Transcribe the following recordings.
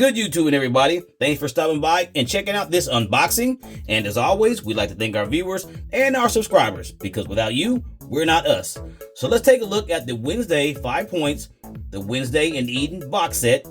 good, YouTube and everybody? Thanks for stopping by and checking out this unboxing. And as always, we'd like to thank our viewers and our subscribers, because without you, we're not us. So let's take a look at the Wednesday 5 points, the Wednesday and Eden box set.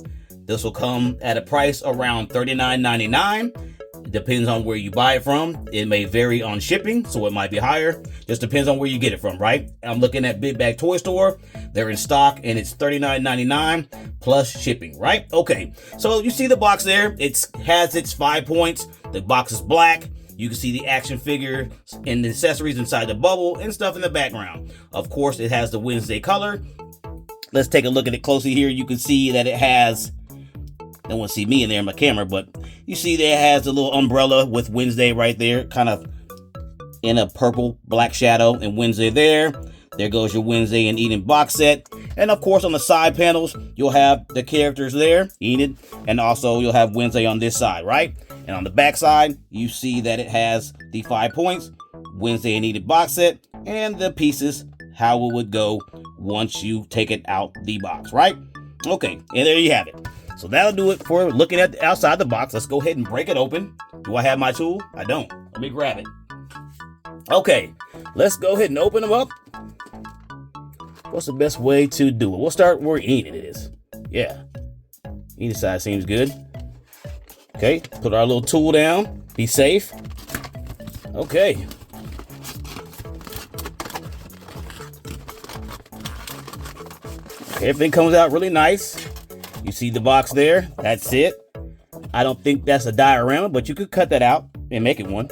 This will come at a price around $39.99. It depends on where you buy it from. It may vary on shipping, so it might be higher. Just depends on where you get it from, right? I'm looking at Big Bag Toy Store. They're in stock and it's $39.99 plus shipping, right? Okay, so you see the box there. It has its 5 points. The box is black. You can see the action figure and the accessories inside the bubble and stuff in the background. Of course, it has the Wednesday color. Let's take a look at it closely here. You can see that it has, no one see me in there in my camera, but you see that it has a little umbrella with Wednesday right there, kind of in a purple black shadow, and Wednesday there. There goes your Wednesday and Eden box set. And of course, on the side panels, you'll have the characters there, Enid, and also you'll have Wednesday on this side, right? And on the back side, you see that it has the 5 points, Wednesday and Eden box set, and the pieces, how it would go once you take it out the box, right? Okay, and there you have it. So that'll do it for looking at the outside the box. Let's go ahead and break it open. Do I have my tool? I don't. Let me grab it. Okay, let's go ahead and open them up. What's the best way to do it? We'll start where Enid is. Yeah, Enid side seems good. Okay, put our little tool down. Be safe. Okay. Everything comes out really nice. You see the box there. That's it. I don't think that's a diorama, but you could cut that out and make it one.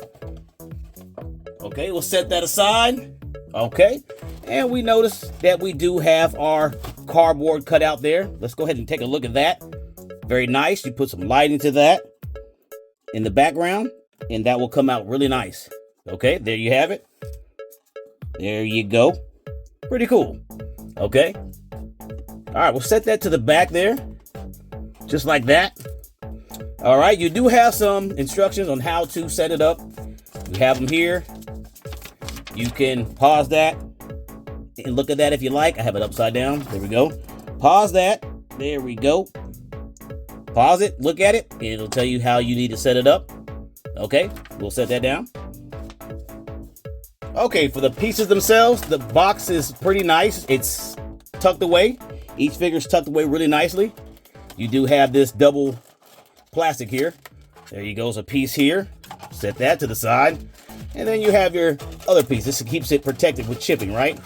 Okay, we'll set that aside. Okay, and we notice that we do have our cardboard cut out there. Let's go ahead and take a look at that. Very nice. You put some lighting to that in the background, and that will come out really nice. Okay, there you have it. There you go. Pretty cool. Okay. All right, we'll set that to the back there, just like that. All right, you do have some instructions on how to set it up. We have them here. You can pause that and look at that if you like. I have it upside down. There we go. Pause that. There we go. Pause it, look at it, and it'll tell you how you need to set it up. Okay, we'll set that down. Okay, for the pieces themselves, the box is pretty nice. It's tucked away. Each figure's tucked away really nicely. You do have this double plastic here. There you go, a piece here. Set that to the side. And then you have your other piece. This keeps it protected with shipping, right?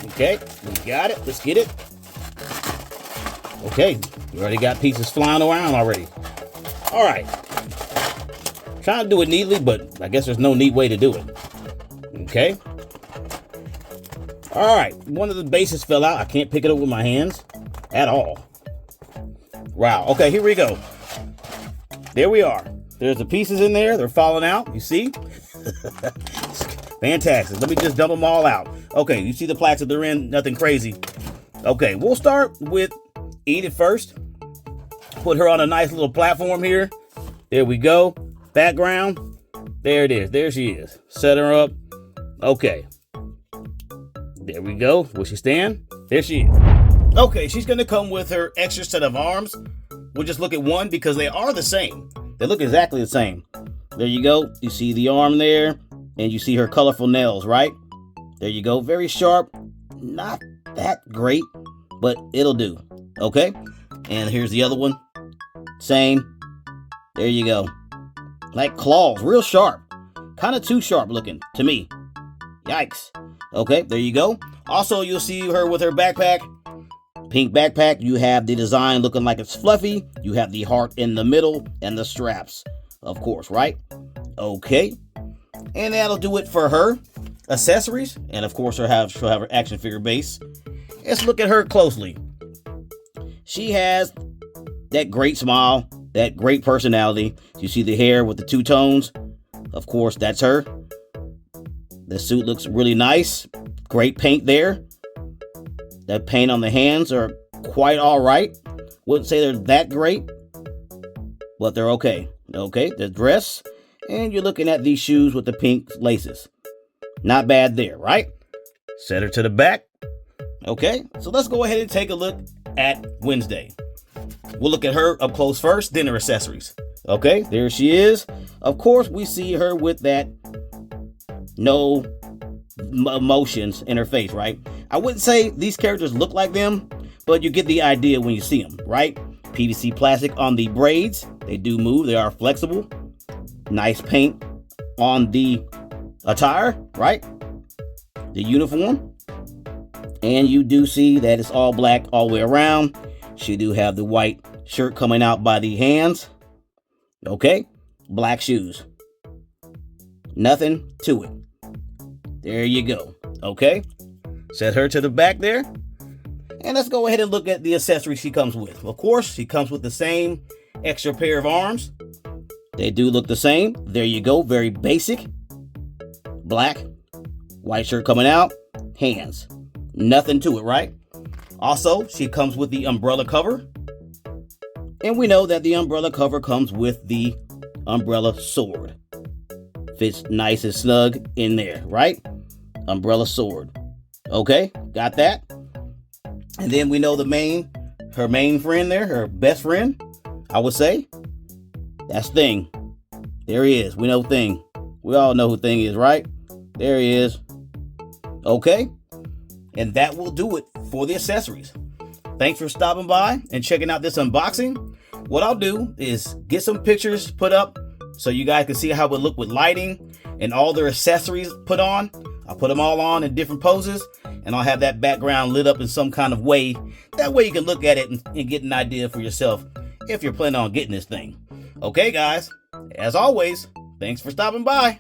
Okay, we got it. Let's get it. Okay, we already got pieces flying around already. All right. Trying to do it neatly, but I guess there's no neat way to do it. Okay. All right, one of the bases fell out. I can't pick it up with my hands at all. Wow, okay, here we go. There we are. There's the pieces in there. They're falling out, you see? Fantastic. Let me just dump them all out. Okay, you see the plastic they're in, nothing crazy. Okay, we'll start with Enid first. Put her on a nice little platform here. There we go. Background. There it is. There she is. Set her up. Okay. There we go. Will she stand? There she is. Okay, she's going to come with her extra set of arms. We'll just look at one because they are the same. They look exactly the same. There you go. You see the arm there, and you see her colorful nails, right? There you go. Very sharp. Not that great, but it'll do. Okay? And here's the other one. Same. There you go. Like claws. Real sharp. Kind of too sharp looking to me. Yikes. Okay, there you go. Also, you'll see her with her backpack. Pink backpack. You have the design looking like it's fluffy. You have the heart in the middle and the straps, of course, right? Okay. And that'll do it for her accessories. And of course, she'll have her action figure base. Let's look at her closely. She has that great smile, that great personality. You see the hair with the two tones. Of course, that's her. The suit looks really nice. Great paint there. That paint on the hands are quite all right. Wouldn't say they're that great, but they're okay. Okay, the dress. And you're looking at these shoes with the pink laces. Not bad there, right? Set her to the back. Okay, so let's go ahead and take a look at Wednesday. We'll look at her up close first, then her accessories. Okay, there she is. Of course, we see her with that no emotions in her face, right? I wouldn't say these characters look like them, but you get the idea when you see them, right? PVC plastic on the braids. They do move. They are flexible. Nice paint on the attire, right? The uniform. And you do see that it's all black all the way around. She do have the white shirt coming out by the hands. Okay. Black shoes. Nothing to it. There you go. Okay. Set her to the back there. And let's go ahead and look at the accessories she comes with. Of course, she comes with the same extra pair of arms. They do look the same. There you go. Very basic. Black. White shirt coming out. Hands. Nothing to it, right? Also, she comes with the umbrella cover. And we know that the umbrella cover comes with the umbrella sword. Fits nice and snug in there, right? Umbrella sword. Okay, got that. And then we know her main friend there, her best friend, I would say. That's Thing. There he is. We know Thing. We all know who Thing is, right? There he is. Okay. And that will do it for the accessories. Thanks for stopping by and checking out this unboxing. What I'll do is get some pictures put up so you guys can see how it would look with lighting and all their accessories put on. I'll put them all on in different poses, and I'll have that background lit up in some kind of way. That way you can look at it and get an idea for yourself if you're planning on getting this thing. Okay, guys, as always, thanks for stopping by.